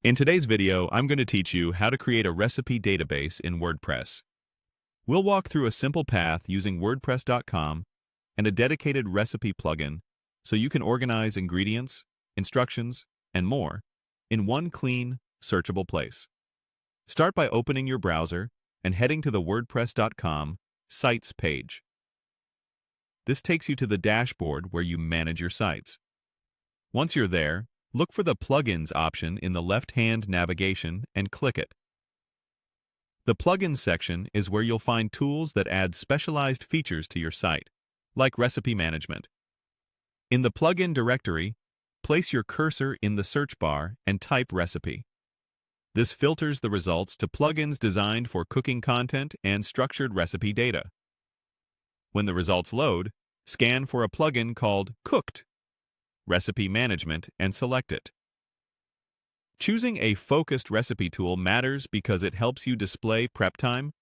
In today's video, I'm going to teach you how to create a recipe database in WordPress. We'll walk through a simple path using WordPress.com and a dedicated recipe plugin so you can organize ingredients, instructions, and more in one clean, searchable place. Start by opening your browser and heading to the WordPress.com Sites page. This takes you to the dashboard where you manage your sites. Once you're there, look for the Plugins option in the left-hand navigation and click it. The Plugins section is where you'll find tools that add specialized features to your site, like recipe management. In the plugin directory, place your cursor in the search bar and type recipe. This filters the results to plugins designed for cooking content and structured recipe data. When the results load, scan for a plugin called Cooked Recipe Management and select it. Choosing a focused recipe tool matters because it helps you display prep time,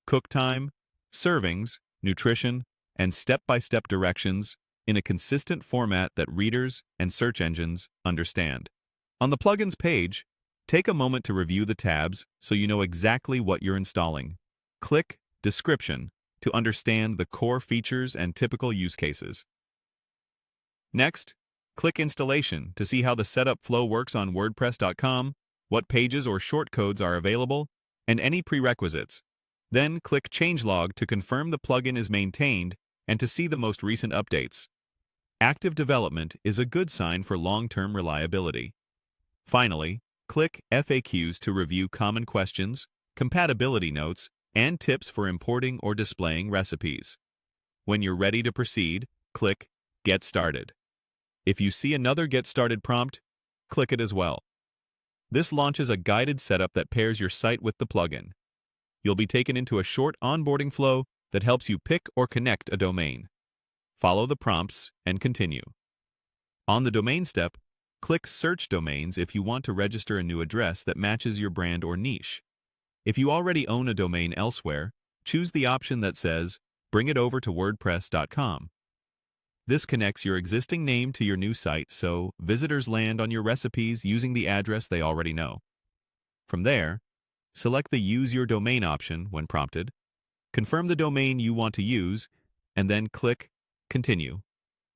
cook time, servings, nutrition, and step-by-step directions in a consistent format that readers and search engines understand. On the plugins page, take a moment to review the tabs so you know exactly what you're installing. Click Description to understand the core features and typical use cases. Next, click Installation to see how the setup flow works on WordPress.com, what pages or shortcodes are available, and any prerequisites. Then click Changelog to confirm the plugin is maintained and to see the most recent updates. Active development is a good sign for long-term reliability. Finally, click FAQs to review common questions, compatibility notes, and tips for importing or displaying recipes. When you're ready to proceed, click Get Started. If you see another Get Started prompt, click it as well. This launches a guided setup that pairs your site with the plugin. You'll be taken into a short onboarding flow that helps you pick or connect a domain. Follow the prompts and continue. On the domain step, click Search Domains if you want to register a new address that matches your brand or niche. If you already own a domain elsewhere, choose the option that says Bring it over to WordPress.com. This connects your existing name to your new site so visitors land on your recipes using the address they already know. From there, select the Use Your Domain option when prompted, confirm the domain you want to use, and then click Continue.